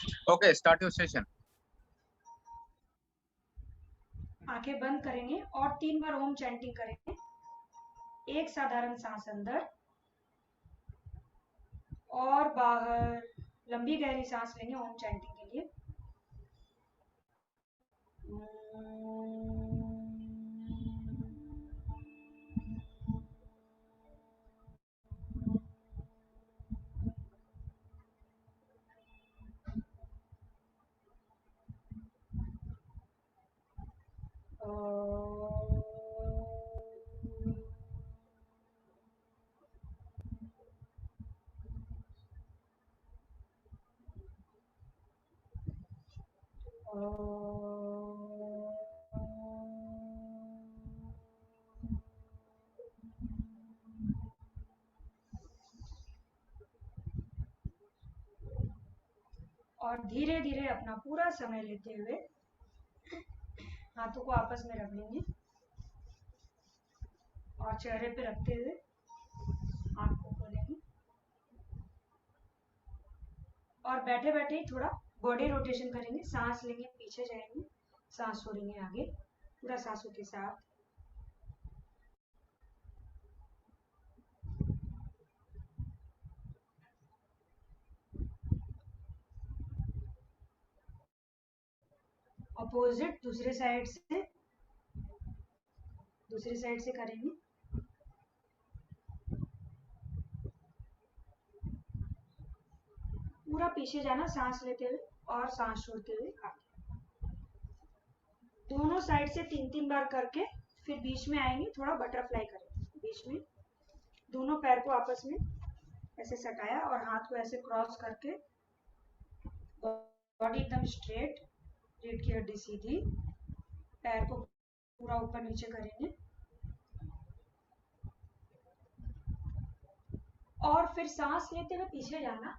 Okay, start your session. आंखें बंद करेंगे और 3 बार ओम चैंटिंग करेंगे। एक साधारण सांस अंदर और बाहर, लंबी गहरी सांस लेंगे ओम चैंटिंग के लिए। और धीरे धीरे अपना पूरा समय लेते हुए हाथों को आपस में रख लेंगे और चेहरे पे रखते हुए आंख को खोलेंगे और बैठे बैठे ही थोड़ा बॉडी रोटेशन करेंगे। सांस लेंगे, पीछे जाएंगे, सांस छोड़ेंगे आगे, पूरा सांसों के साथ। अपोजिट दूसरे साइड से करेंगे। पूरा पीछे जाना सांस लेते हुए और सांस छोड़ते हुए आगे। दोनों साइड से 3-3 बार करके फिर बीच में आएंगे, थोड़ा बटरफ्लाई करेंगे। बीच में दोनों पैर को आपस में ऐसे सटाया और हाथ को ऐसे क्रॉस करके, बॉडी एकदम स्ट्रेट, रीढ़ की हड्डी सीधी, पैर को पूरा ऊपर नीचे करेंगे और फिर सांस लेते हुए पीछे जाना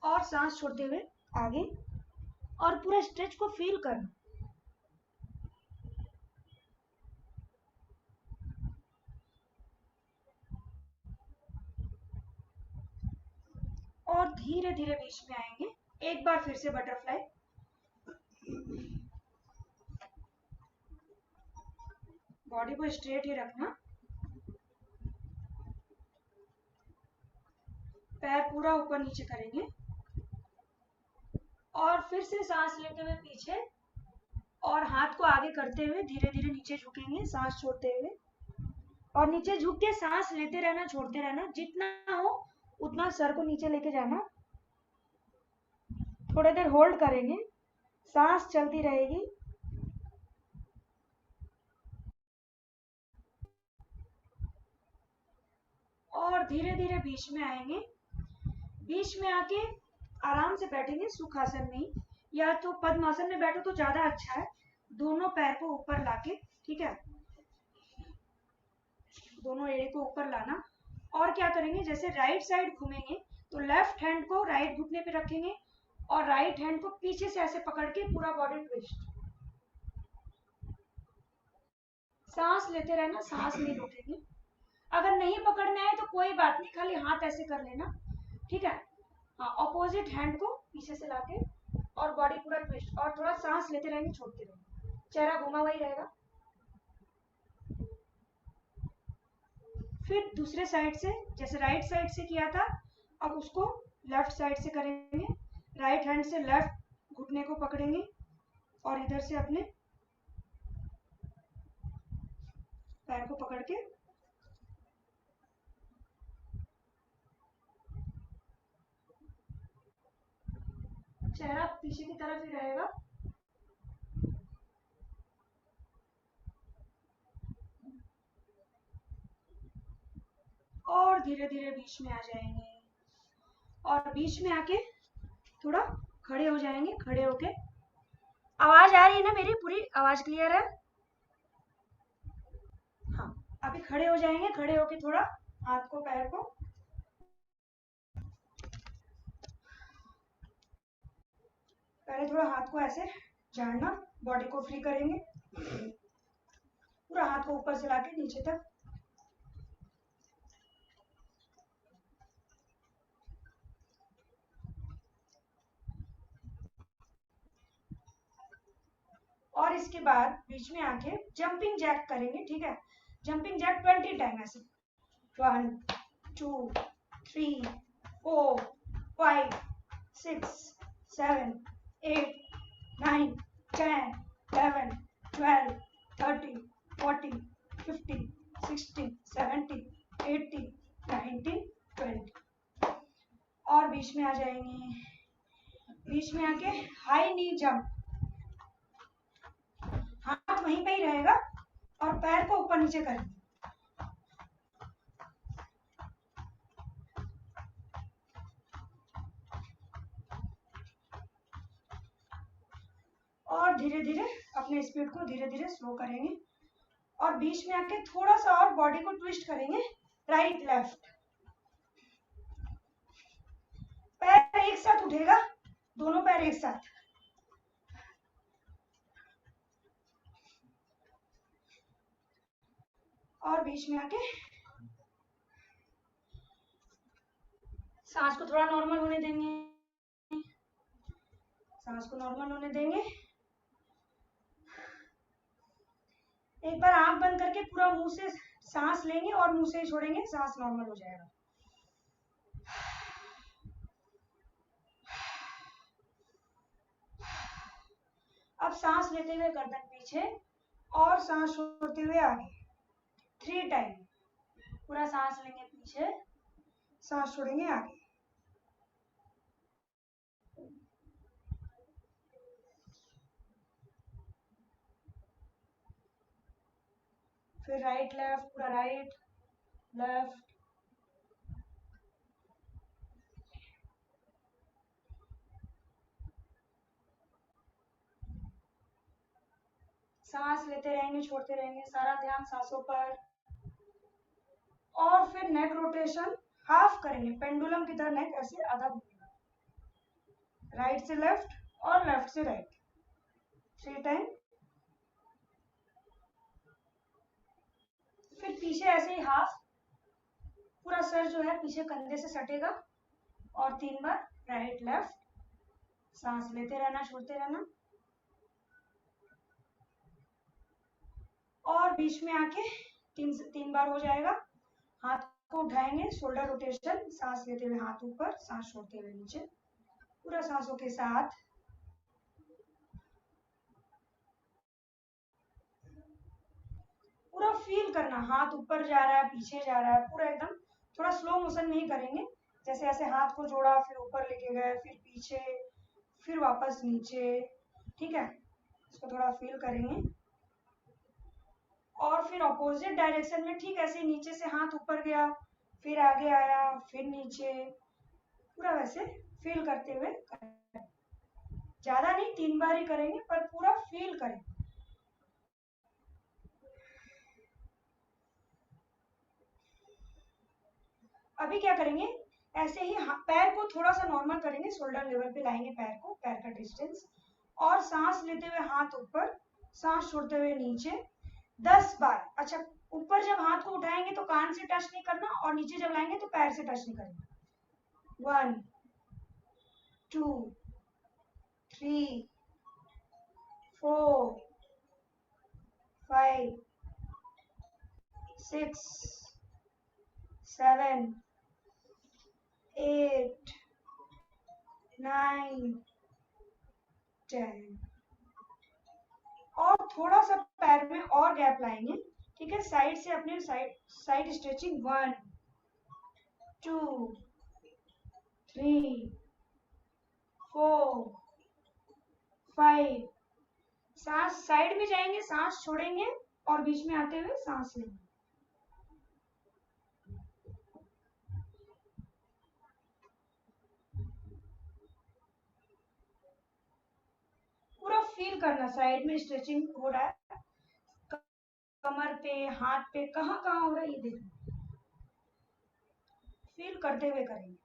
और सांस छोड़ते हुए आगे और पूरा स्ट्रेच को फील करना। और धीरे धीरे बीच में आएंगे। एक बार फिर से बटरफ्लाई। बॉडी को स्ट्रेट ही रखना, पैर पूरा ऊपर नीचे करेंगे और फिर से सांस लेते हुए पीछे और हाथ को आगे करते हुए धीरे धीरे नीचे झुकेंगे सांस छोड़ते हुए। और नीचे झुक के सांस लेते रहना, छोड़ते रहना, जितना हो उतना सर को नीचे लेके जाना। थोड़ी देर होल्ड करेंगे, सांस चलती रहेगी। और धीरे धीरे बीच में आएंगे। बीच में आके आराम से बैठेंगे सुखासन में ही, या तो पद्मासन में बैठो तो ज्यादा अच्छा है। दोनों पैर को ऊपर लाके, ठीक है, दोनों एड़ी को ऊपर लाना। और क्या करेंगे, जैसे राइट साइड घूमेंगे तो लेफ्ट हैंड को राइट घुटने पे रखेंगे और राइट हैंड को पीछे से ऐसे पकड़ के पूरा बॉडी ट्विस्ट। सांस लेते रहना, सांस नहीं रोकेंगे। अगर नहीं पकड़ना है तो कोई बात नहीं, खाली हाथ ऐसे कर लेना, ठीक है। हाँ, ऑपोजिट हैंड को पीछे से लाके और बॉडी पूरा ट्विस्ट और थोड़ा सांस लेते रहेंगे, छोड़ते रहेंगे, चेहरा घुमा हुआ ही रहेगा। फिर दूसरे साइड से, जैसे राइट साइड से किया था, अब उसको लेफ्ट साइड से करेंगे। राइट हैंड से लेफ्ट घुटने को पकड़ेंगे और इधर से अपने पैर को पकड़ के चेहरा पीछे की तरफ ही रहेगा। और धीरे धीरे बीच में आ जाएंगे और बीच में आके थोड़ा खड़े हो जाएंगे। खड़े होके, आवाज आ रही है ना मेरी? पूरी आवाज क्लियर है? हाँ, अभी खड़े हो जाएंगे। खड़े होके थोड़ा हाथ को, पैर को पहले थोड़ा हाथ को ऐसे झाड़ना, बॉडी को फ्री करेंगे, पूरा हाथ को ऊपर से लाके नीचे तक। इसके बाद बीच में आके जंपिंग जैक करेंगे, ठीक है। जंपिंग जैक 20 टाइम ऐसे, 1 2 3 4 5 6 7 8 9 10 11 12 13 14 15 16 17 18 19 20। और बीच में आ जाएंगे, बीच में आके हाई नी जंप, हाथ वहीं पे ही रहेगा और पैर को ऊपर नीचे करेंगे। और धीरे धीरे अपने स्पीड को धीरे धीरे स्लो करेंगे और बीच में आके थोड़ा सा और बॉडी को ट्विस्ट करेंगे, राइट लेफ्ट। पैर एक साथ उठेगा, दोनों पैर एक साथ। और बीच में आके सांस को थोड़ा नॉर्मल होने देंगे, सांस को नॉर्मल होने देंगे। एक बार आंख बंद करके पूरा मुंह से सांस लेंगे और मुंह से छोड़ेंगे, सांस नॉर्मल हो जाएगा। अब सांस लेते हुए गर्दन पीछे और सांस छोड़ते हुए आगे, 3 टाइम। पूरा सांस लेंगे पीछे, सांस छोड़ेंगे आगे। फिर राइट लेफ्ट, पूरा राइट लेफ्ट। सांस लेते रहेंगे, छोड़ते रहेंगे, सारा ध्यान सांसों पर। और फिर नेक रोटेशन हाफ करेंगे, पेंडुलम की तरह नेक ऐसे आधा घूमेगा, राइट से लेफ्ट और लेफ्ट से राइट, 3 टाइम। फिर पीछे ऐसे ही हाफ, पूरा सर जो है पीछे कंधे से सटेगा और 3 बार राइट लेफ्ट, सांस लेते रहना, छोड़ते रहना। और बीच में आके 3 बार हो जाएगा। हाथ को उठाएंगे, शोल्डर रोटेशन, सांस लेते हुए हाथ ऊपर, सांस छोड़ते हुए नीचे, पूरा सांसों के साथ। पूरा फील करना, हाथ ऊपर जा रहा है, पीछे जा रहा है, पूरा एकदम। थोड़ा स्लो मोशन में ही करेंगे, जैसे ऐसे हाथ को जोड़ा, फिर ऊपर लेके गए, फिर पीछे, फिर वापस नीचे, ठीक है। इसको थोड़ा फील करेंगे। और फिर अपोजिट डायरेक्शन में ठीक ऐसे नीचे से हाथ ऊपर गया, फिर आगे आया, फिर नीचे, पूरा वैसे फील करते हुए करें। ज्यादा नहीं, 3 बार ही करेंगे, पर पूरा फील करें। अभी क्या करेंगे, ऐसे ही पैर को थोड़ा सा नॉर्मल करेंगे, शोल्डर लेवल पे लाएंगे पैर को, पैर का डिस्टेंस। और सांस लेते हुए हाथ ऊपर, सांस छोड़ते हुए नीचे 10 बार। अच्छा, ऊपर जब हाथ को उठाएंगे तो कान से टच नहीं करना, और नीचे जब लाएंगे तो पैर से टच नहीं करना। 1 2 3 4 5 6 7 8 9 10। और थोड़ा सा पैर में और गैप लाएंगे, ठीक है। साइड से अपने साइड स्ट्रेचिंग, 1 2 3 4 5। सांस साइड में जाएंगे, सांस छोड़ेंगे और बीच में आते हुए सांस लेंगे। पूरा फील करना, साइड में स्ट्रेचिंग हो रहा है, कमर पे, हाथ पे, कहाँ कहाँ हो रहा है ये देखना, फील करते हुए करेंगे।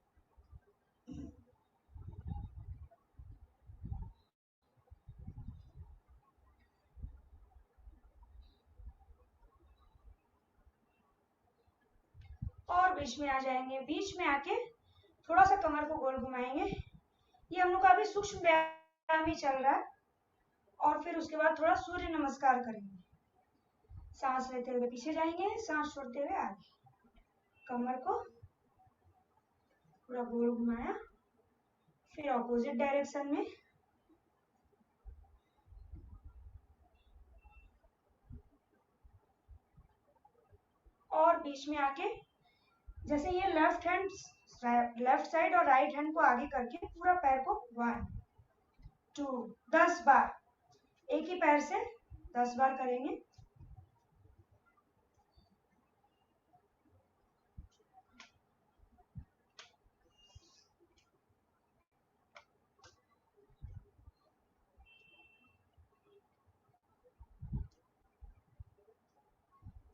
और बीच में आ जाएंगे, बीच में आके थोड़ा सा कमर को गोल घुमाएंगे। ये हम लोग का अभी सूक्ष्म व्यायाम ही चल रहा है। और फिर उसके बाद थोड़ा सूर्य नमस्कार करेंगे। सांस लेते हुए पीछे जाएंगे, सांस छोड़ते हुए आगे, कमर को पूरा गोल घुमाया, फिर ऑपोजिट डायरेक्शन में और बीच में आके जैसे ये लेफ्ट साइड और राइट हैंड को आगे करके पूरा पैर को 1 2 10 बार, एक ही पैर से 10 बार करेंगे।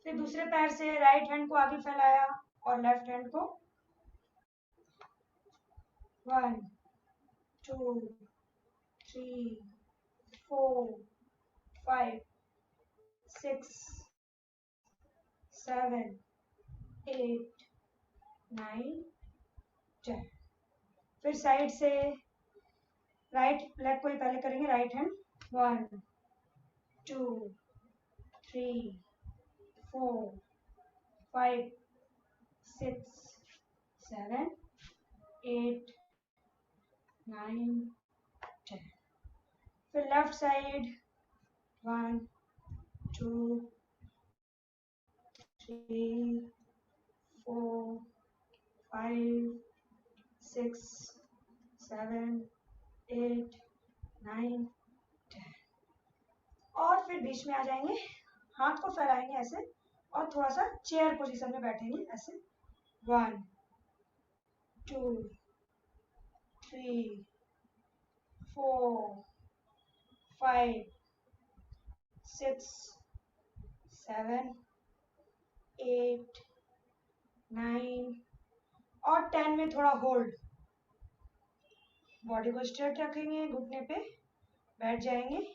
फिर दूसरे पैर से राइट हैंड को आगे फैलाया और लेफ्ट हैंड को 1 2 3 4 5 6 7 8 9 10। फिर साइड से राइट लेग को ही पहले करेंगे, राइट हैंड 1 2 3 4 5 6 7 8 9 10। फिर लेफ्ट साइड 1 2 3 4 5 6 7 8 9 10। और फिर बीच में आ जाएंगे, हाथ को फैलाएंगे ऐसे और थोड़ा सा चेयर पोजीशन में बैठेंगे ऐसे 1 2 3 4 5 6 7 8 9 और 10 में थोड़ा होल्ड। बॉडी को स्ट्रेट रखेंगे, घुटने पे बैठ जाएंगे।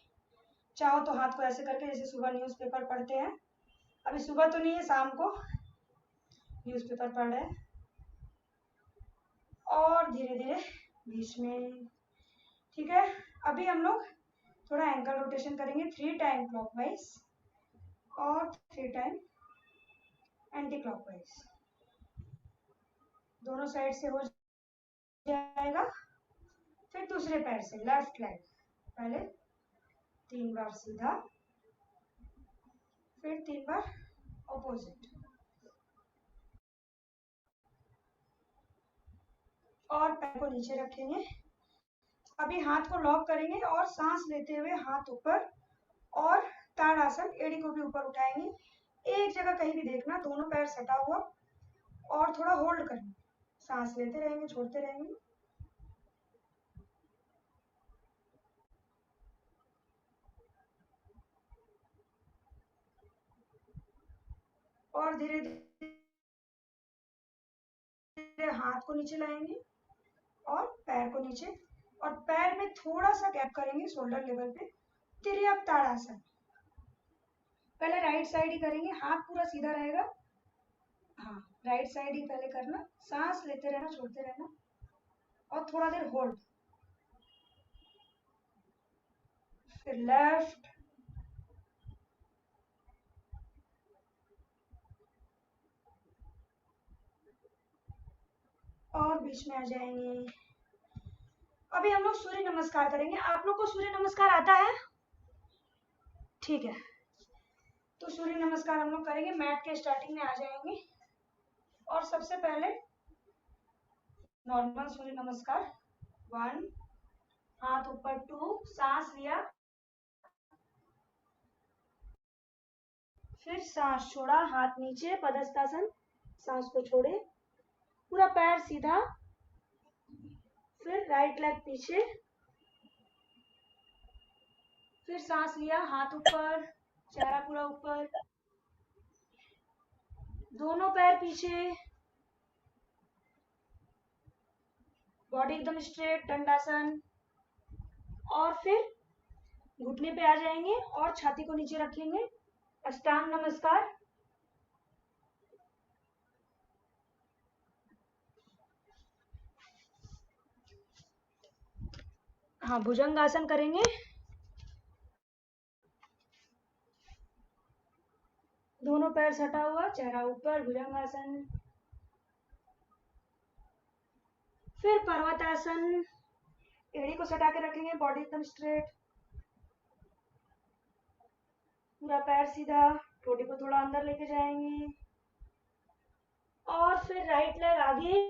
चाहो तो हाथ को ऐसे करके जैसे सुबह न्यूज़पेपर पढ़ते हैं, अभी सुबह तो नहीं है, शाम को न्यूज़पेपर पढ़ रहे हैं, और धीरे धीरे बीच में। ठीक है, अभी हम लोग थोड़ा एंकल रोटेशन करेंगे 3 टाइम क्लॉकवाइज और 3 टाइम एंटी क्लॉकवाइज, दोनों साइड से हो जाएगा। फिर दूसरे पैर से लेफ्ट लेग पहले 3 बार सीधा, फिर 3 बार ऑपोजिट, और पैर को नीचे रखेंगे। अभी हाथ को लॉक करेंगे और सांस लेते हुए हाथ ऊपर, और ताड़ासन, एड़ी को भी ऊपर उठाएंगे। एक जगह कहीं भी देखना, दोनों पैर सटा हुआ, और थोड़ा होल्ड करना, सांस लेते रहेंगे, छोड़ते रहेंगे। और धीरे धीरे हाथ को नीचे लाएंगे और पैर को नीचे, और पैर में थोड़ा सा गैप करेंगे शोल्डर लेवल पे, तिर्यक ताड़ासन। पहले राइट साइड ही करेंगे, हाथ पूरा सीधा रहेगा। हाँ, राइट साइड ही पहले करना, सांस लेते रहना, छोड़ते रहना, और थोड़ा देर होल्ड। फिर लेफ्ट, और बीच में आ जाएंगे। अभी हम लोग सूर्य नमस्कार करेंगे। आप लोग को सूर्य नमस्कार आता है? ठीक है, तो सूर्य नमस्कार हम लोग करेंगे। मैट के स्टार्टिंग में आ जाएंगे और सबसे पहले नॉर्मल सूर्य नमस्कार 1, हाथ ऊपर 2, सांस लिया, फिर सांस छोड़ा, हाथ नीचे पदस्थासन, सांस को छोड़े, पूरा पैर सीधा, फिर राइट लेग पीछे, फिर सांस लिया, हाथ ऊपर, चेहरा पूरा ऊपर, दोनों पैर पीछे, बॉडी एकदम स्ट्रेट, दंडासन, और फिर घुटने पे आ जाएंगे और छाती को नीचे रखेंगे, अष्टांग नमस्कार। हाँ, भुजंग आसन करेंगे। पैर सटा हुआ, चेहरा ऊपर, भुजंगासन। फिर पर्वतासन, एड़ी को सटा के रखेंगे, बॉडी एकदम स्ट्रेट, पूरा पैर सीधा, ठोड़ी को थोड़ा अंदर लेके जाएंगे और फिर राइट लेग आगे,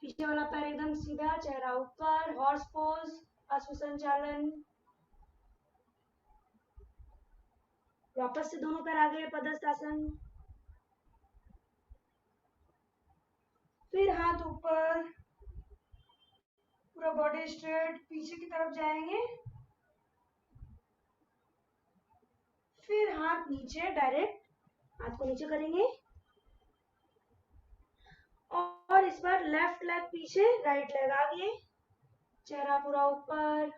पीछे वाला पैर एकदम सीधा, चेहरा ऊपर, हॉर्स पोज, अश्व संचालन। वापस से दोनों पैर आगे, पदस्थासन। फिर हाथ ऊपर, पूरा बॉडी स्ट्रेट, पीछे की तरफ जाएंगे। फिर हाथ नीचे, डायरेक्ट हाथ को नीचे करेंगे और इस बार लेफ्ट लेग पीछे, राइट लेग आगे, चेहरा पूरा ऊपर,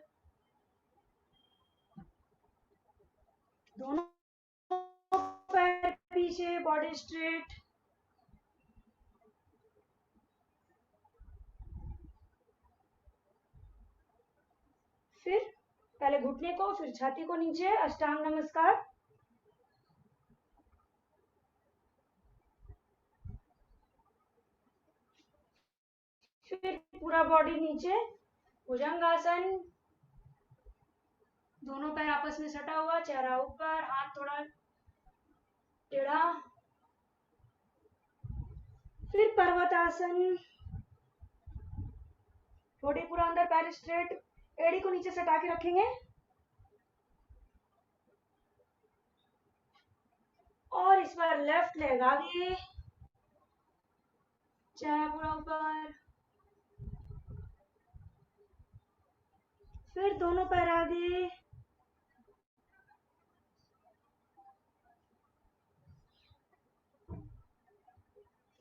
दोनों पैर पीछे, बॉडी स्ट्रेट। फिर पहले घुटने को, फिर छाती को नीचे, अष्टांग नमस्कार। फिर पूरा बॉडी नीचे, भुजंगासन, दोनों पैर आपस में सटा हुआ, चेहरा ऊपर, हाथ थोड़ा टेढ़ा। फिर पर्वतासन, बॉडी पूरा अंदर, पैर स्ट्रेट, एड़ी को नीचे सटा के रखेंगे और इस बार लेफ्ट लेग आगे, चेहरा पूरा ऊपर। फिर दोनों पैर आगे,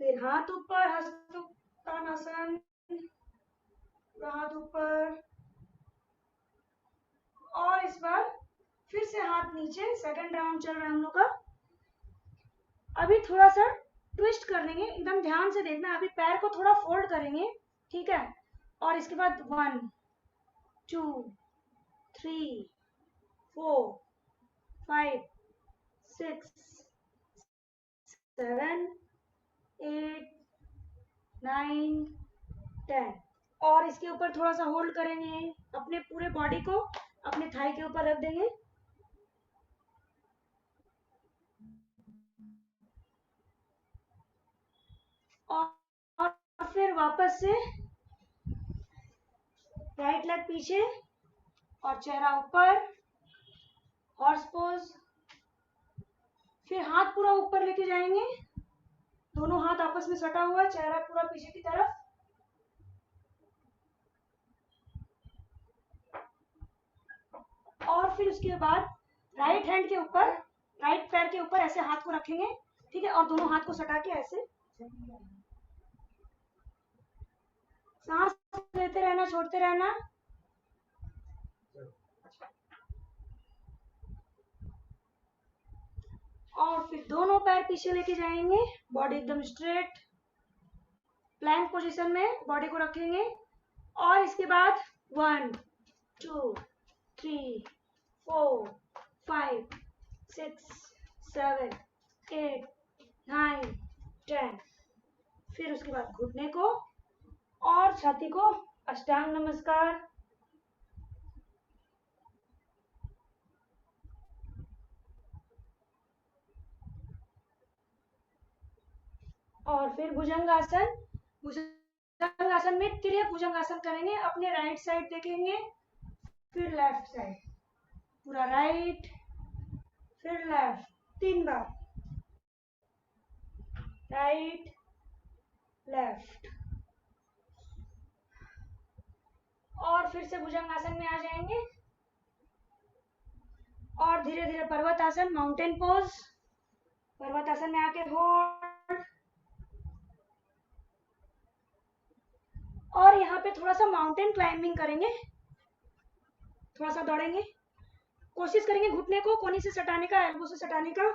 फिर हाथ ऊपर, हस्तोत्तानासन, हाथ ऊपर और इस बार फिर से हाथ नीचे। सेकंड राउंड चल रहा है हम लोग का। अभी थोड़ा सा ट्विस्ट कर लेंगे, एकदम ध्यान से देखना। अभी पैर को थोड़ा फोल्ड करेंगे, ठीक है, और इसके बाद 1 2 3 4 5 6 7 8 9 10 और इसके ऊपर थोड़ा सा होल्ड करेंगे। अपने पूरे बॉडी को अपने थाई के ऊपर रख देंगे और फिर वापस से राइट लेग पीछे और चेहरा ऊपर, हॉर्स पोज। फिर हाथ पूरा ऊपर लेके जाएंगे, दोनों हाथ आपस में सटा हुआ, चेहरा पूरा पीछे की तरफ। और फिर उसके बाद राइट हैंड के ऊपर, राइट पैर के ऊपर ऐसे हाथ को रखेंगे, ठीक है, और दोनों हाथ को सटा के ऐसे सांस लेते रहना, छोड़ते रहना। और फिर दोनों पैर पीछे लेके जाएंगे, बॉडी एकदम स्ट्रेट, प्लैंक पोजीशन में बॉडी को रखेंगे और इसके बाद 1 2 3 4 5 6 7 8 9 10। फिर उसके बाद घुटने को और छाती को, अष्टांग नमस्कार। और फिर भुजंगासन। भुजंगासन में तिर्यक भुजंगासन करेंगे, अपने राइट साइड देखेंगे, फिर लेफ्ट साइड, पूरा राइट, फिर लेफ्ट, 3 बार, राइट लेफ्ट। और फिर से भुजंगासन में आ जाएंगे और धीरे धीरे पर्वतासन, माउंटेन पोज। पर्वतासन में आके होल्ड और यहाँ पे थोड़ा सा माउंटेन क्लाइंबिंग करेंगे, थोड़ा सा दौड़ेंगे, कोशिश करेंगे घुटने को कोनी से सटाने का, एल्बो से सटाने का।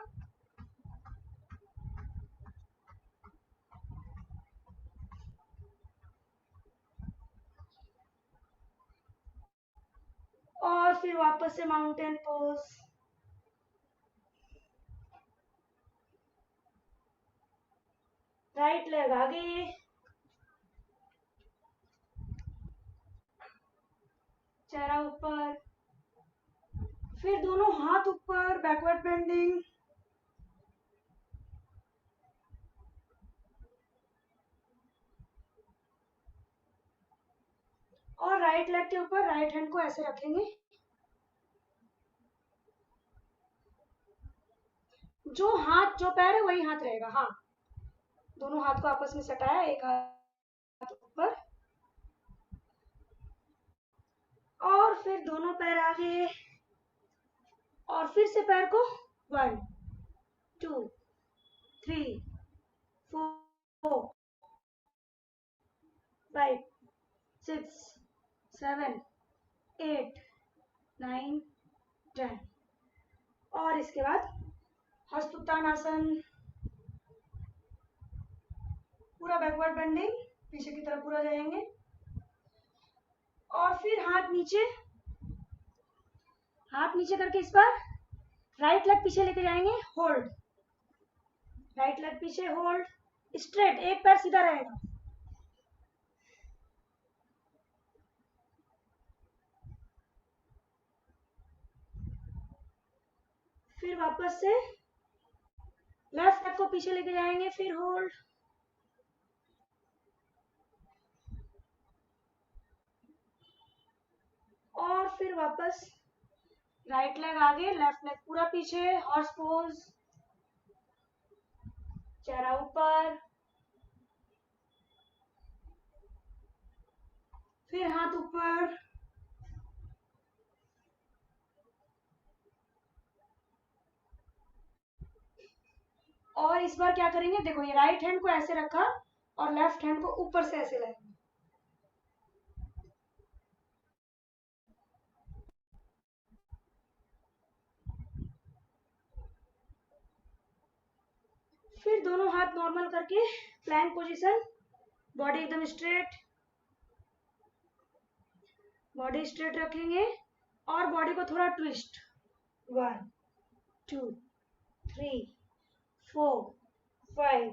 और फिर वापस से माउंटेन पोज। राइट लेग आगे, चेहरा ऊपर, फिर दोनों हाथ ऊपर, बैकवर्ड बेंडिंग, और राइट लेग के ऊपर राइट हैंड को ऐसे रखेंगे। जो पैर है वही हाथ रहेगा। हाँ, दोनों हाथ को आपस में सटाया, एक हाथ ऊपर, और फिर दोनों पैर आगे, और फिर से पैर को 1 2 3 4 5 6 7 8 9 10, और इसके बाद हस्त उत्तानासन, पूरा बैकवर्ड बेंडिंग, पीछे की तरफ पूरा जाएंगे, और फिर हाथ नीचे करके इस बार राइट लेग पीछे लेके जाएंगे, होल्ड, राइट लेग पीछे, होल्ड, स्ट्रेट, एक पैर सीधा रहेगा, फिर वापस से लेफ्ट लेग को पीछे लेके जाएंगे, फिर होल्ड, और फिर वापस राइट लेग आगे, लेफ्ट लेग पूरा पीछे, हॉर्स पोज, चेहरा ऊपर, फिर हाथ ऊपर, और इस बार क्या करेंगे, देखो ये राइट हैंड को ऐसे रखा और लेफ्ट हैंड को ऊपर से ऐसे लाएंगे, फिर दोनों हाथ नॉर्मल करके प्लैंक पोजीशन, बॉडी एकदम स्ट्रेट, बॉडी स्ट्रेट रखेंगे और बॉडी को थोड़ा ट्विस्ट, 1 2 3 4 5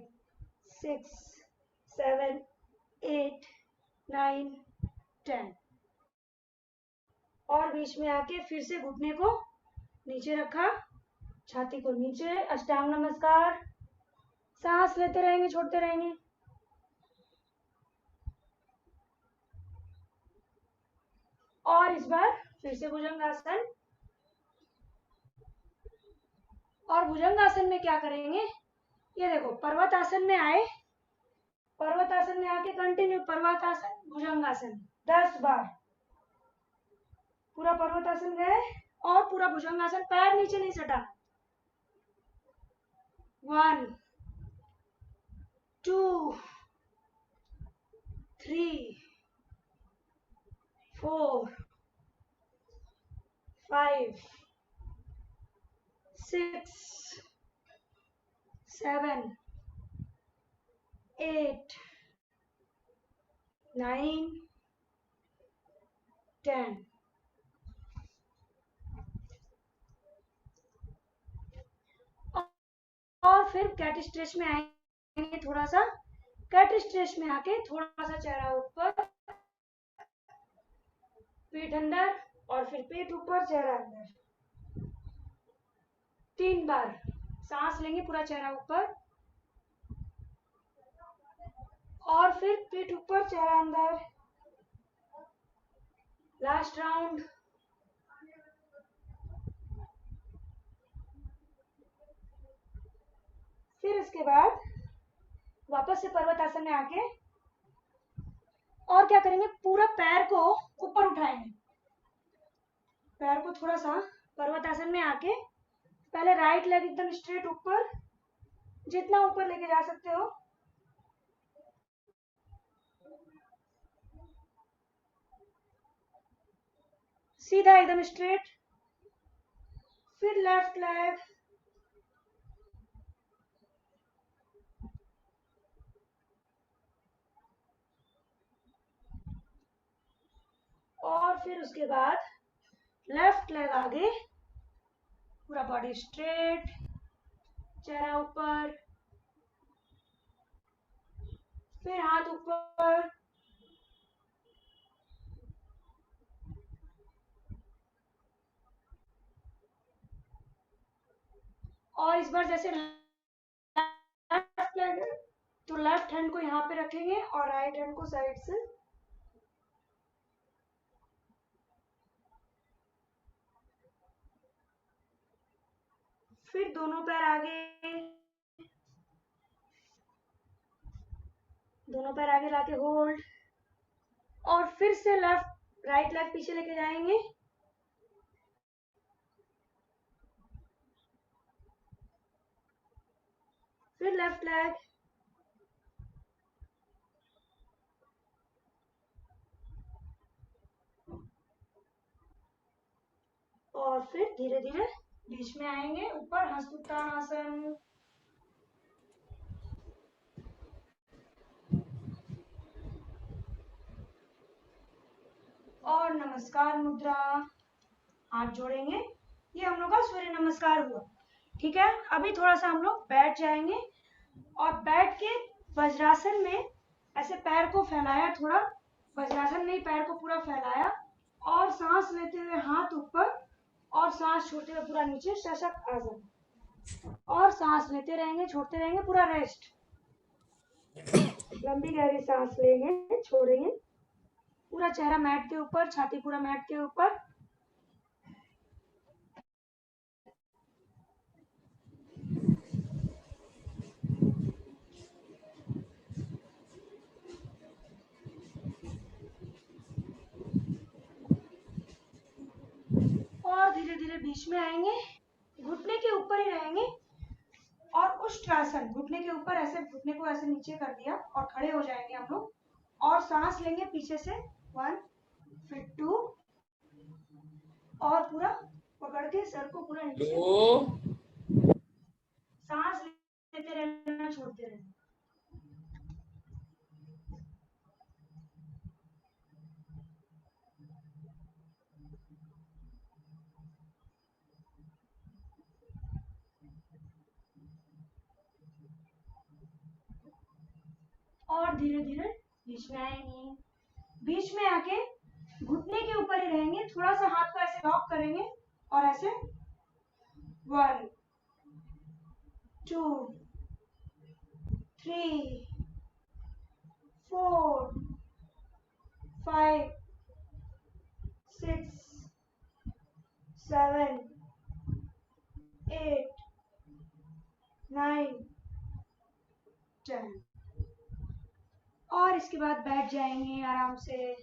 6 7 8 9 10, और बीच में आके फिर से घुटने को नीचे रखा, छाती को नीचे, अष्टांग नमस्कार, सांस लेते रहेंगे, छोड़ते रहेंगे, और इस बार फिर से भुजंगासन, और भुजंगासन में क्या करेंगे, ये देखो पर्वतासन में आए, पर्वतासन में आके कंटिन्यू पर्वतासन, भुजंगासन 10 बार, पूरा पर्वतासन गए और पूरा भुजंगासन, पैर नीचे नहीं सटा, 1 2 3 4 5 6 7 8 9 10, और फिर कैट स्ट्रेच में आएंगे, थोड़ा सा कैट स्ट्रेच में आके थोड़ा सा चेहरा ऊपर, पीठ अंदर, और फिर पीठ ऊपर, चेहरा अंदर, 3 बार सांस लेंगे, पूरा चेहरा ऊपर, और फिर पीठ ऊपर, चेहरा अंदर, लास्ट राउंड, फिर इसके बाद वापस से पर्वतासन में आके और क्या करेंगे, पूरा पैर को ऊपर उठाएंगे, पैर को थोड़ा सा पर्वतासन में आके पहले राइट लेग एकदम स्ट्रेट ऊपर, जितना ऊपर लेके जा सकते हो, सीधा एकदम स्ट्रेट, फिर लेफ्ट लेग, और फिर उसके बाद लेफ्ट लेग आगे, पूरा बॉडी स्ट्रेट, चेहरा ऊपर, फिर हाथ ऊपर, और इस बार जैसे लेफ्ट लेग है तो लेफ्ट हैंड को यहाँ पे रखेंगे और राइट हैंड को साइड से, फिर दोनों पैर आगे, दोनों पैर आगे लाके होल्ड, और फिर से लेफ्ट राइट लेग पीछे लेके जाएंगे, फिर लेफ्ट लेग, और फिर धीरे धीरे बीच में आएंगे ऊपर, हस्तुत्तानासन। और नमस्कार मुद्रा, हाथ जोड़ेंगे, ये हम लोग का सूर्य नमस्कार हुआ। ठीक है, अभी थोड़ा सा हम लोग बैठ जाएंगे, और बैठ के वज्रासन में ऐसे पैर को फैलाया, थोड़ा वज्रासन में ही पैर को पूरा फैलाया, और सांस लेते हुए हाथ ऊपर, और सांस छोड़ते हुए पूरा नीचे, शशक आसन, और सांस लेते रहेंगे, छोड़ते रहेंगे, पूरा रेस्ट, लंबी गहरी सांस लेंगे, छोड़ेंगे, पूरा चेहरा मैट के ऊपर, छाती पूरा मैट के ऊपर। और धीरे धीरे बीच में आएंगे, घुटने के ऊपर ही रहेंगे, और उष्ट्रासन, घुटने के ऊपर ऐसे, घुटने को ऐसे नीचे कर दिया और खड़े हो जाएंगे हम लोग, और सांस लेंगे पीछे से 1, फिर 2, और पूरा पकड़ के सर को पूरा नीचे, सांस लेते रहना, छोड़ते रहना। और धीरे धीरे बीच में आएंगे, बीच में आके घुटने के ऊपर ही रहेंगे, थोड़ा सा हाथ को ऐसे लॉक करेंगे, और ऐसे 1, 2, 3, 4, 5, 6, 7, 8, 9, 10, और इसके बाद बैठ जाएंगे आराम से,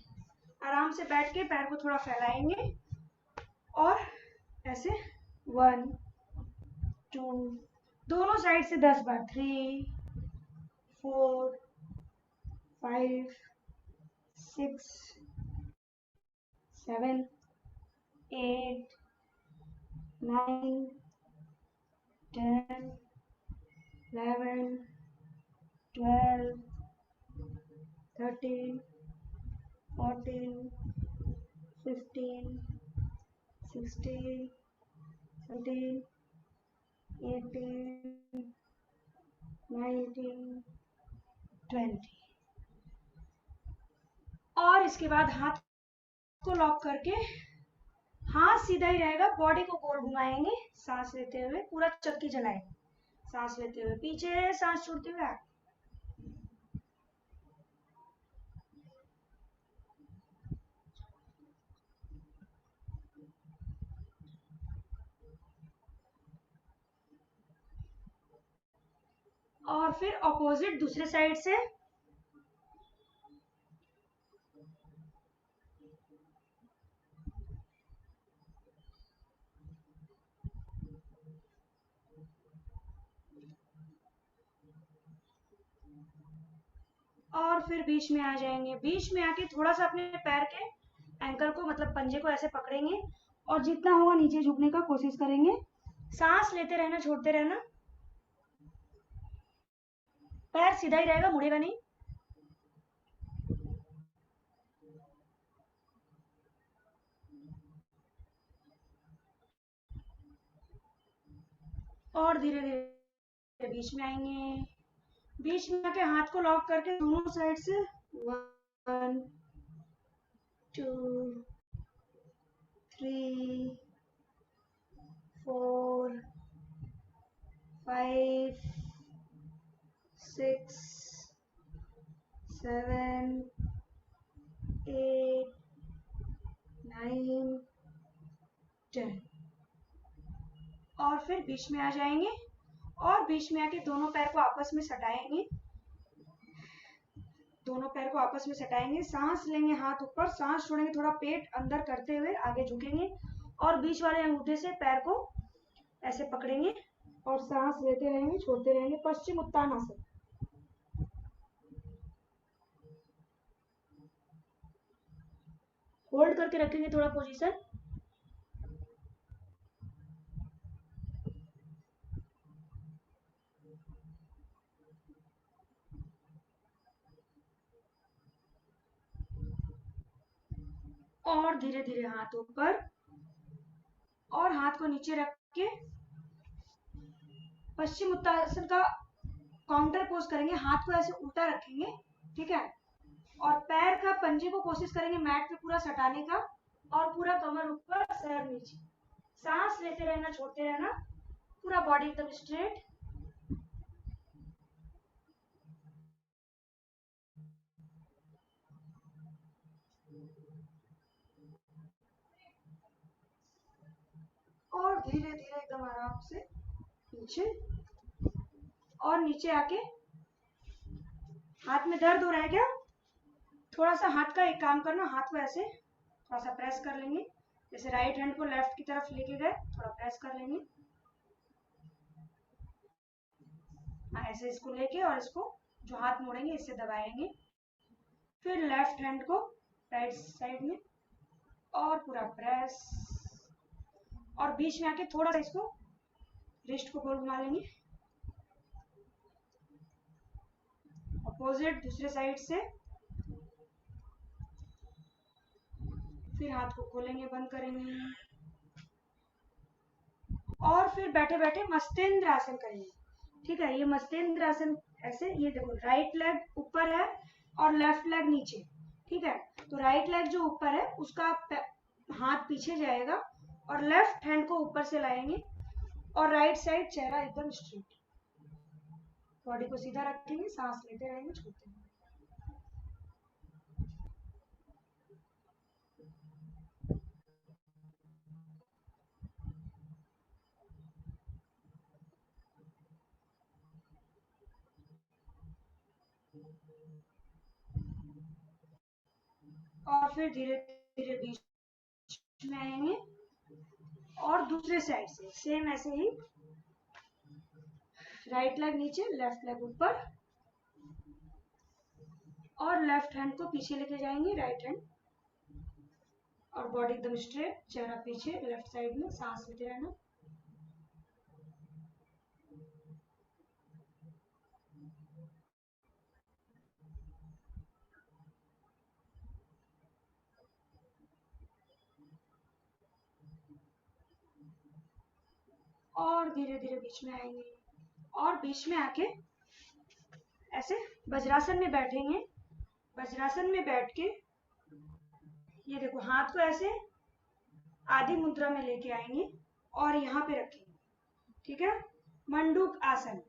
आराम से बैठ के पैर को थोड़ा फैलाएंगे, और ऐसे 1, 2, दोनों साइड से 10 बार, 3, 4, 5, 6, 7, 8, 9, 10, 11, 12, 13, 14, 15, 16, 17, 18, 19, 20, और इसके बाद हाथ को लॉक करके, हाथ सीधा ही रहेगा, बॉडी को गोल घुमाएंगे, सांस लेते हुए पूरा चक्की चलाएंगे, सांस लेते हुए पीछे, सांस छोड़ते हुए आगे। और फिर ऑपोजिट दूसरे साइड से, और फिर बीच में आ जाएंगे, बीच में आके थोड़ा सा अपने पैर के एंकल को, मतलब पंजे को ऐसे पकड़ेंगे, और जितना होगा नीचे झुकने का कोशिश करेंगे, सांस लेते रहना, छोड़ते रहना, पैर सीधा ही रहेगा, मुड़ेगा नहीं। और धीरे धीरे बीच में आएंगे, बीच में आके हाथ को लॉक करके दोनों साइड से 1 2 3 4 5 6 7 8 9 10 और फिर बीच में आ जाएंगे और बीच में आके दोनों पैर को आपस में सटाएंगे, दोनों पैर को आपस में सटाएंगे, सांस लेंगे, हाथ ऊपर, सांस छोड़ेंगे, थोड़ा पेट अंदर करते हुए आगे झुकेंगे और बीच वाले अंगूठे से पैर को ऐसे पकड़ेंगे और सांस लेते रहेंगे, छोड़ते रहेंगे। पश्चिम उत्तानासन। होल्ड करके रखेंगे थोड़ा पोजीशन। और धीरे धीरे हाथ ऊपर और हाथ को नीचे रख के पश्चिम उत्तानासन का काउंटर पोज करेंगे, हाथ को ऐसे उल्टा रखेंगे, ठीक है, और पैर का पंजे को कोशिश करेंगे मैट पे पूरा सटाने का और पूरा कमर ऊपर सर नीचे, सांस लेते रहना, छोड़ते रहना, पूरा बॉडी एकदम स्ट्रेट। और धीरे धीरे एकदम आराम से नीचे और नीचे आके हाथ में दर्द हो रहा है क्या? थोड़ा सा हाथ का एक काम करना, हाथ को ऐसे थोड़ा सा प्रेस कर लेंगे, जैसे राइट हैंड को लेफ्ट की तरफ लेके गए, थोड़ा प्रेस कर लेंगे, ऐसे इसको लेके और इसको जो हाथ मोड़ेंगे इससे दबाएंगे, फिर लेफ्ट हैंड को राइट साइड में और पूरा प्रेस और बीच में आके थोड़ा सा इसको रिस्ट को गोल घुमा लेंगे, अपोजिट दूसरे साइड से, फिर हाथ को खोलेंगे, बंद करेंगे और फिर बैठे बैठे मस्तेंद्र आसन करेंगे, ठीक है। ये मस्तेंद्र आसन ऐसे, ये देखो राइट लेग ऊपर है और लेफ्ट लेग नीचे, ठीक है, तो राइट लेग जो ऊपर है उसका हाथ पीछे जाएगा और लेफ्ट हैंड को ऊपर से लाएंगे और राइट साइड चेहरा एकदम स्ट्रेट, बॉडी को सीधा रखेंगे, सांस लेते रहेंगे, छोड़ते रहेंगे। और फिर धीरे धीरे बीच में आएंगे और दूसरे साइड से सेम ऐसे ही, राइट लेग नीचे, लेफ्ट लेग ऊपर और लेफ्ट हैंड को पीछे लेके जाएंगे, राइट हैंड, और बॉडी एकदम स्ट्रेट, चेहरा पीछे लेफ्ट साइड में, सांस लेते रहना। और धीरे धीरे बीच में आएंगे और बीच में आके ऐसे वज्रासन में बैठेंगे, वज्रासन में बैठ के ये देखो हाथ को ऐसे आधी मुद्रा में लेके आएंगे और यहाँ पे रखेंगे, ठीक है, मंडूक आसन।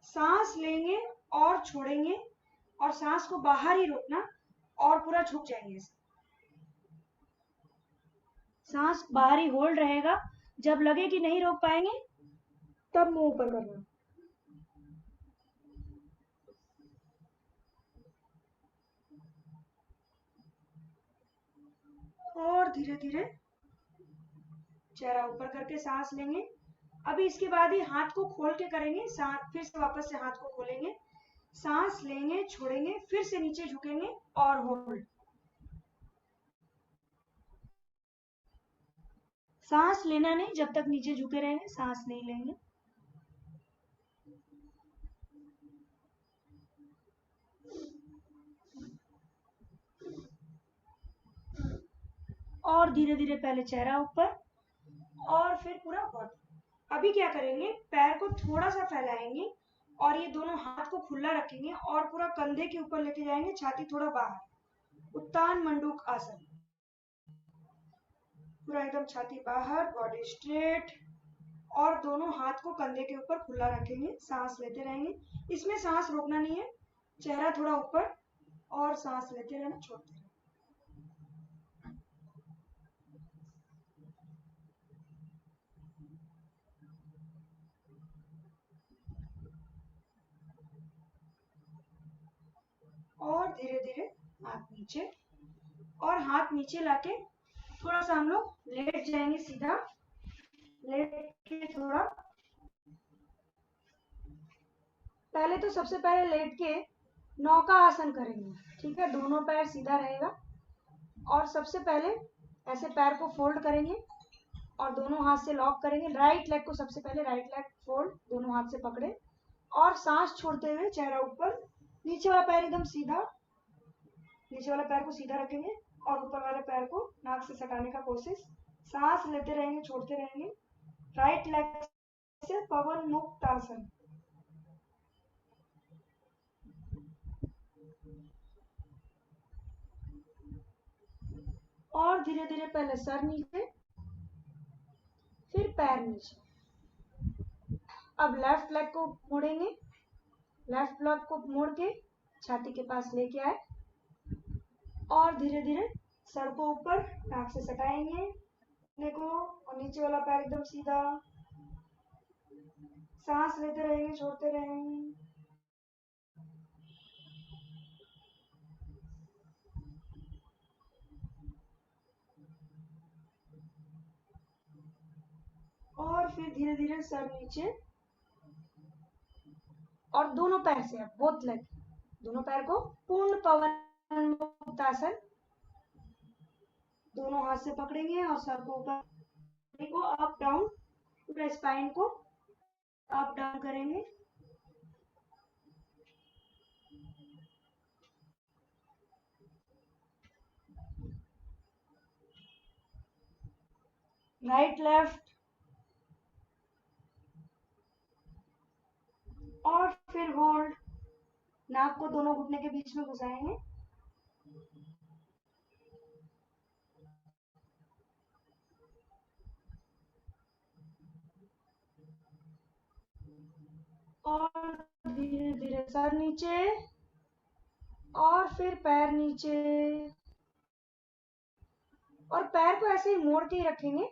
सांस लेंगे और छोड़ेंगे और सांस को बाहर ही रोकना और पूरा झुक जाएंगे, सांस बाहर ही होल्ड रहेगा, जब लगे कि नहीं रोक पाएंगे तब मुंह ऊपर करना। और धीरे धीरे चेहरा ऊपर करके सांस लेंगे। अभी इसके बाद ही हाथ को खोल के करेंगे, फिर से वापस से हाथ को खोलेंगे, सांस लेंगे, छोड़ेंगे, फिर से नीचे झुकेंगे और होल्ड। सांस लेना नहीं, जब तक नीचे झुके रहेंगे सांस नहीं लेंगे। और धीरे धीरे पहले चेहरा ऊपर और फिर पूरा बॉडी। अभी क्या करेंगे, पैर को थोड़ा सा फैलाएंगे और ये दोनों हाथ को खुला रखेंगे और पूरा कंधे के ऊपर लेके जाएंगे, छाती थोड़ा बाहर, उत्तान मंडूक आसन। पूरा एकदम छाती बाहर, बॉडी स्ट्रेट, और दोनों हाथ को कंधे के ऊपर खुला रखेंगे, सांस लेते रहेंगे। इसमें सांस रोकना नहीं है, चेहरा थोड़ा ऊपर और सांस लेते रहना, छोड़ते रहना। और धीरे धीरे हाथ नीचे, और हाथ नीचे लाके थोड़ा सा हम लोग लेट जाएंगे, सीधा लेट के थोड़ा, पहले तो सबसे पहले लेट के नौका आसन करेंगे, ठीक है। दोनों पैर सीधा रहेगा और सबसे पहले ऐसे पैर को फोल्ड करेंगे और दोनों हाथ से लॉक करेंगे। राइट लेग को सबसे पहले, राइट लेग फोल्ड, दोनों हाथ से पकड़े और सांस छोड़ते हुए चेहरा ऊपर, नीचे वाला पैर एकदम सीधा, नीचे वाला पैर को सीधा रखेंगे और ऊपर वाले पैर को नाक से सटाने का कोशिश, सांस लेते रहेंगे, छोड़ते रहेंगे। राइट लेग से पवन मुक्त आसन। और धीरे धीरे पहले सर नीचे, फिर पैर नीचे। अब लेफ्ट लेग को मोड़ेंगे, लेफ्ट लेग को मोड़ के छाती के पास लेके आए और धीरे धीरे सर को ऊपर, नाक से सटाएंगे को, और नीचे वाला पैर एकदम सीधा, सांस लेते रहेंगे, छोड़ते रहेंगे। और फिर धीरे धीरे सर नीचे, और दोनों पैर से, अब बोथ लेग, दोनों पैर को पूर्ण पवन मुक्त आसन, दोनों हाथ से पकड़ेंगे और सर को ऊपर को अप डाउन, पूरा स्पाइन को अप डाउन करेंगे। राइट लेफ्ट, और फिर होल्ड, नाक को दोनों घुटने के बीच में घुसाएंगे। और धीरे धीरे सर नीचे, और फिर पैर नीचे, और पैर को ऐसे ही मोड़ के ही रखेंगे,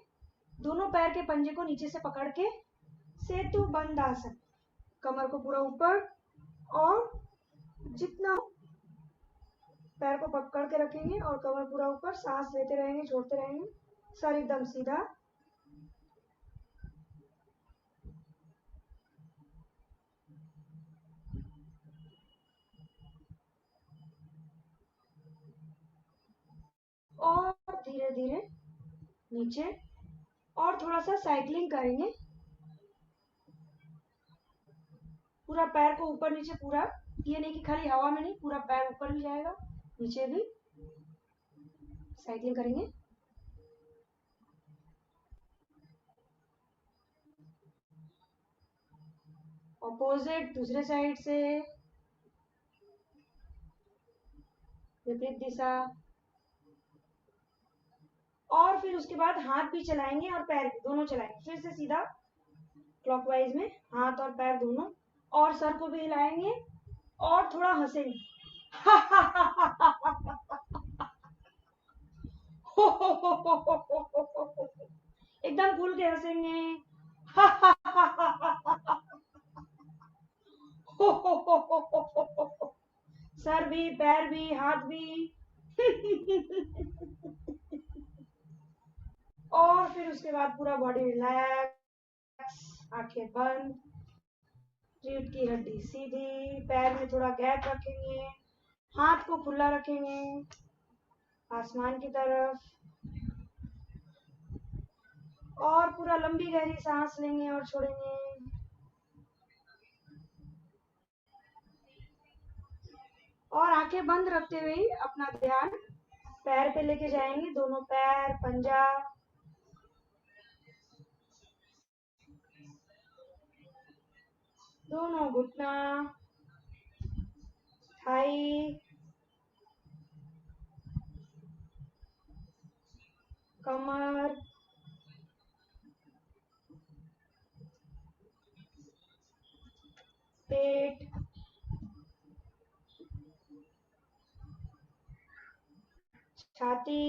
दोनों पैर के पंजे को नीचे से पकड़ के सेतु बंद आसन, कमर को पूरा ऊपर, और जितना पैर को पकड़ के रखेंगे और कमर पूरा ऊपर, सांस लेते रहेंगे, छोड़ते रहेंगे, सर एकदम सीधा। और धीरे धीरे नीचे, और थोड़ा सा साइकिलिंग करेंगे, पूरा पैर को ऊपर नीचे, पूरा ये नहीं कि खाली हवा में नहीं, पूरा पैर ऊपर भी जाएगा, नीचे भी साइकिलिंग करेंगे। ऑपोजिट दूसरे साइड से, विपरीत दिशा। और फिर उसके बाद हाथ भी चलाएंगे और पैर भी, दोनों चलाएंगे, फिर से सीधा क्लॉकवाइज में हाथ और पैर दोनों, और सर को भी हिलाएंगे और थोड़ा हंसेंगे। एकदम खुल के हंसेंगे। सर भी, पैर भी, हाथ भी। और फिर उसके बाद पूरा बॉडी रिलैक्स, आंखें बंद, रीढ़ की हड्डी सीधी, पैर में थोड़ा गैप रखेंगे, हाथ को खुला रखेंगे आसमान की तरफ, और पूरा लंबी गहरी सांस लेंगे और छोड़ेंगे। और आंखें बंद रखते हुए अपना ध्यान पैर पे लेके जाएंगे, दोनों पैर, पंजा, दोनों घुटना, थाई, कमर, पेट, छाती,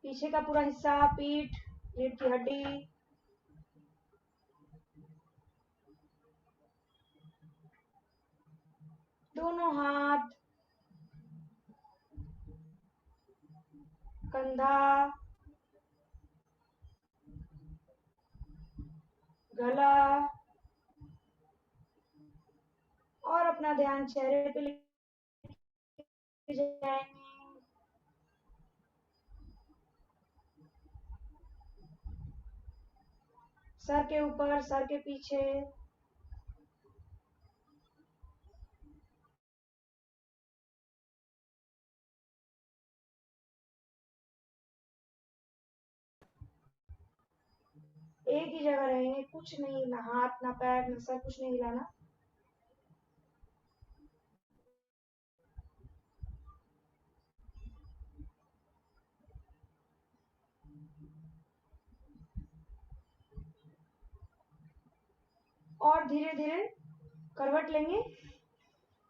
पीछे का पूरा हिस्सा, पीठ, रीढ़ की हड्डी, दोनों हाथ, कंधा, गला, और अपना ध्यान चेहरे पे ले जाएंगे। सर के ऊपर, सर के पीछे, एक ही जगह रहेंगे, कुछ नहीं, ना हाथ ना पैर ना सर, कुछ नहीं हिलाना। और धीरे धीरे करवट लेंगे,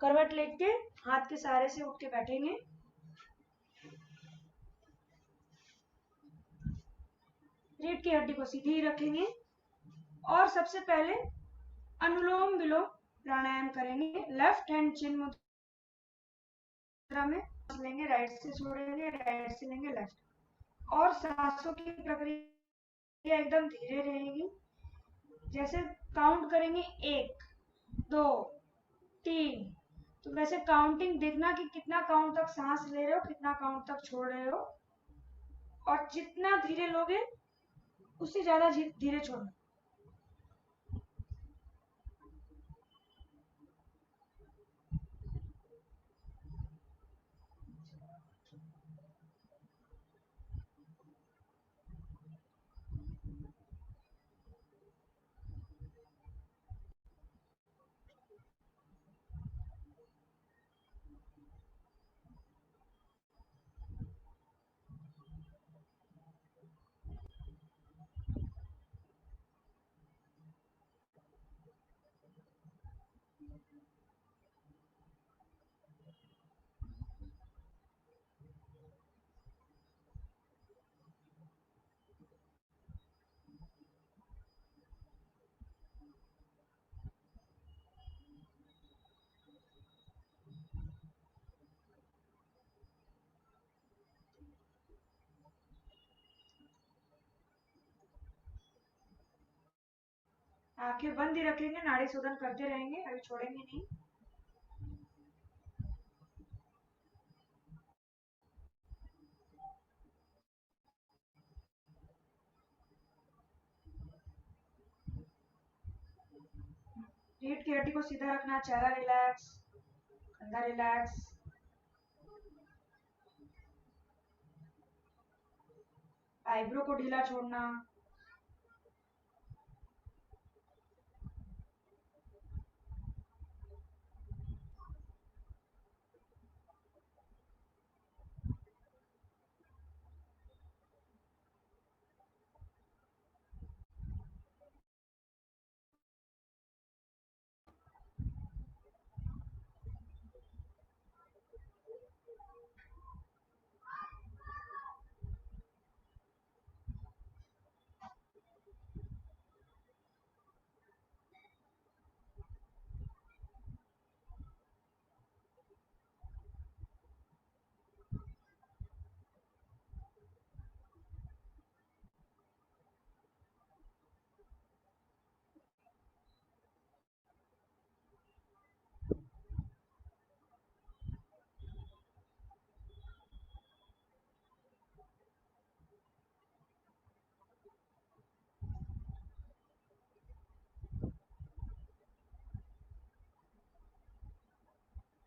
करवट लेके हाथ के सहारे से उठ के बैठेंगे। रीढ़ की हड्डी को सीधी रखेंगे और सबसे पहले अनुलोम विलोम प्राणायाम करेंगे। लेफ्ट हैंड चिन्ह मुद्रा में लेंगे, राइट से छोड़ेंगे, राइट से लेंगे लेफ्ट, और सांसों की प्रक्रिया एकदम धीरे रहेगी। जैसे काउंट करेंगे 1 2 3, तो वैसे काउंटिंग देखना कि कितना काउंट तक सांस ले रहे हो, कितना काउंट तक छोड़ रहे हो, और जितना धीरे लोगे उससे ज्यादा धीरे छोड़ना। आंखें बंद ही रखेंगे, नाड़ी शोधन करते रहेंगे, अभी छोड़ेंगे नहीं। रीढ़ की हड्डी को सीधा रखना, चेहरा रिलैक्स, कंधा रिलैक्स, आईब्रो को ढीला छोड़ना।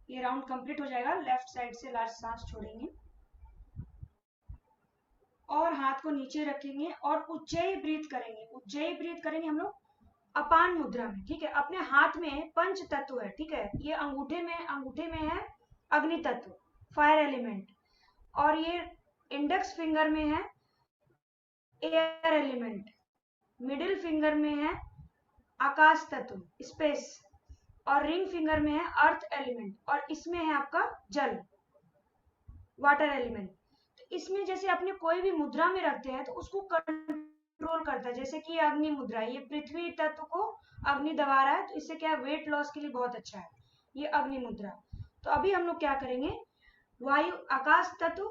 ये राउंड कंप्लीट हो जाएगा। लेफ्ट साइड से लास्ट सांस छोड़ेंगे और हाथ को नीचे रखेंगे और उज्जयी ब्रीथ करेंगे। उज्जयी ब्रीथ करेंगे हम लोग अपान मुद्रा में, ठीक है। अपने हाथ में पंच तत्व है, ठीक है। ये अंगूठे में है अग्नि तत्व, फायर एलिमेंट, और ये इंडेक्स फिंगर में है एयर एलिमेंट, मिडिल फिंगर में है आकाश तत्व स्पेस, और रिंग फिंगर में है अर्थ एलिमेंट, और इसमें है आपका जल वाटर एलिमेंट। तो इसमें जैसे अपने कोई भी मुद्रा में रखते हैं तो उसको कंट्रोल करता है। जैसे कि अग्नि मुद्रा, ये पृथ्वी तत्व को अग्नि दबा रहा है, तो इससे क्या है, वेट लॉस के लिए बहुत अच्छा है ये अग्नि मुद्रा। तो अभी हम लोग क्या करेंगे, वायु आकाश तत्व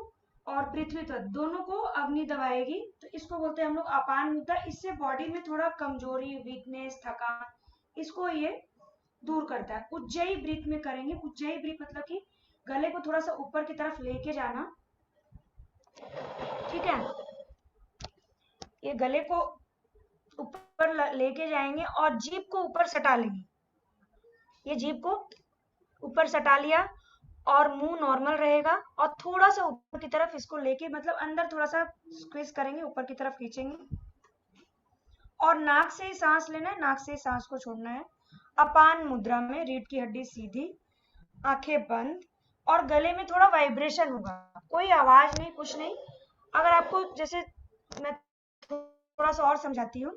और पृथ्वी तत्व दोनों को अग्नि दबाएगी, तो इसको बोलते हैं हम लोग अपान मुद्रा। इससे बॉडी में थोड़ा कमजोरी, वीकनेस, थकान, इसको ये दूर करता है। उज्जयी ब्रीथ में करेंगे। उज्जयी ब्रीथ मतलब कि गले को थोड़ा सा ऊपर की तरफ लेके जाना, ठीक है। ये गले को ऊपर लेके जाएंगे और जीभ को ऊपर सटा लेंगे। ये जीभ को ऊपर सटा लिया और मुंह नॉर्मल रहेगा, और थोड़ा सा ऊपर की तरफ इसको लेके, मतलब अंदर थोड़ा सा स्क्वीज करेंगे, ऊपर की तरफ खींचेंगे, और नाक से ही सांस लेना है, नाक से ही सांस को छोड़ना है। अपान मुद्रा में रीढ़ की हड्डी सीधी, आंखें बंद, और गले में थोड़ा वाइब्रेशन होगा, कोई आवाज नहीं, कुछ नहीं। अगर आपको, जैसे मैं थोड़ा सा और समझाती हूँ,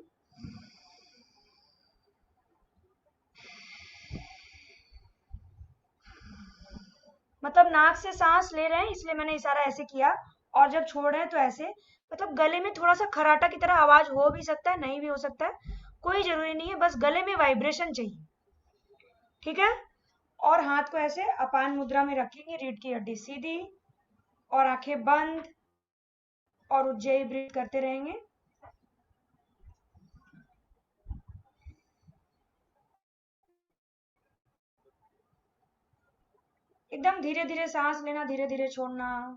मतलब नाक से सांस ले रहे हैं इसलिए मैंने इशारा ऐसे किया, और जब छोड़ रहे हैं तो ऐसे, मतलब गले में थोड़ा सा खराटा की तरह आवाज हो भी सकता है, नहीं भी हो सकता है, कोई जरूरी नहीं है, बस गले में वाइब्रेशन चाहिए, ठीक है। और हाथ को ऐसे अपान मुद्रा में रखेंगे, रीढ़ की हड्डी सीधी और आंखें बंद, और उज्जयी ब्रीथ करते रहेंगे। एकदम धीरे धीरे सांस लेना, धीरे धीरे छोड़ना।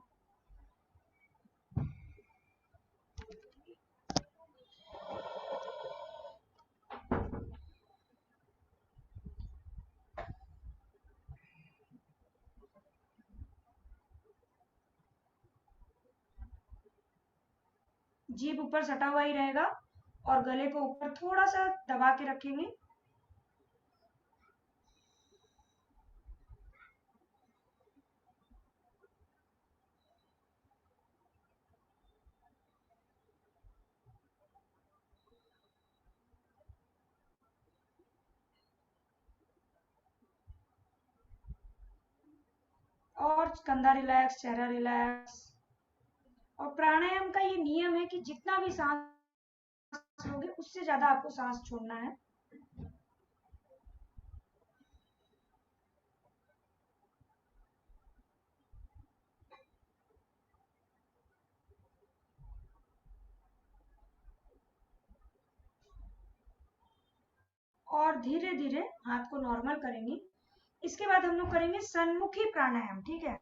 जीभ ऊपर सटा हुआ ही रहेगा, और गले को ऊपर थोड़ा सा दबा के रखेंगे। और कंधा रिलैक्स, चेहरा रिलैक्स। और प्राणायाम का ये नियम है कि जितना भी सांस लोगे उससे ज्यादा आपको सांस छोड़ना है। और धीरे धीरे हाथ को नॉर्मल करेंगे। इसके बाद हम लोग करेंगे सन्मुखी प्राणायाम, ठीक है।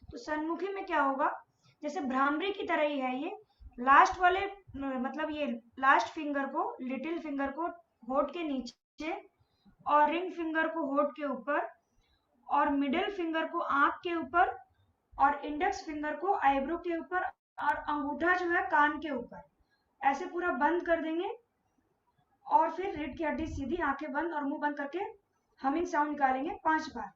तो सन्मुखी में क्या होगा, जैसे भ्रामरी की तरह ही है ये। लास्ट वाले, मतलब ये लास्ट फिंगर को, लिटिल फिंगर को होठ के नीचे, और रिंग फिंगर को होठ के ऊपर, और मिडिल फिंगर को आंख के ऊपर, और इंडेक्स फिंगर को आईब्रो के ऊपर, और अंगूठा जो है कान के ऊपर, ऐसे पूरा बंद कर देंगे। और फिर रीढ़ की हड्डी सीधी, आंखें बंद और मुंह बंद करके हमिंग साउंड निकालेंगे 5 बार।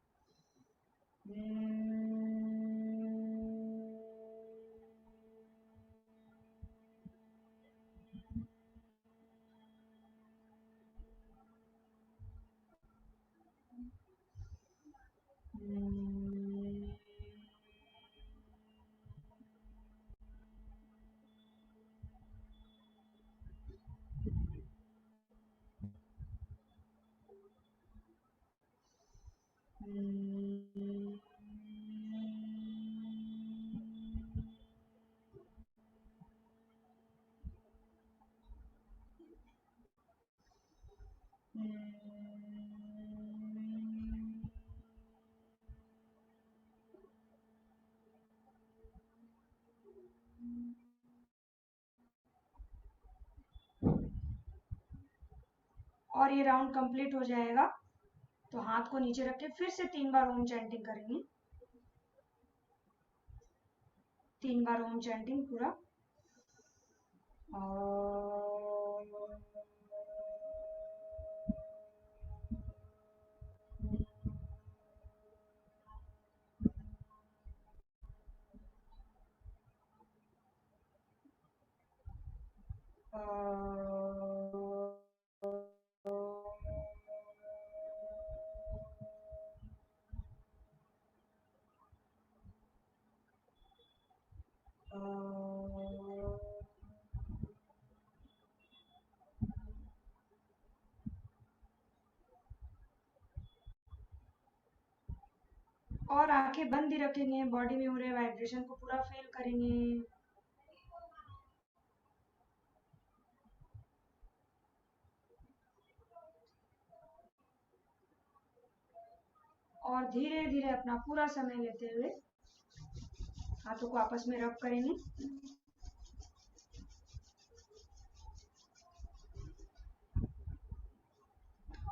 और ये राउंड कंप्लीट हो जाएगा तो हाथ को नीचे रख के फिर से 3 बार ओम चैंटिंग करेंगे। 3 बार ओम चैंटिंग पूरा। और आंखें बंद ही रखेंगे, बॉडी में हो रहे वाइब्रेशन को पूरा फील करेंगे। और धीरे धीरे अपना पूरा समय लेते हुए हाथों को आपस में रब करेंगे।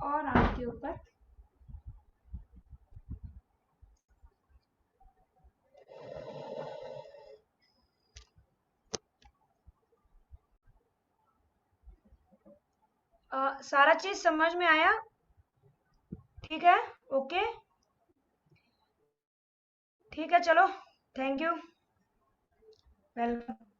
और आंख के ऊपर सारा चीज समझ में आया? ठीक है, ओके, ठीक है, चलो, थैंक यू, वेलकम।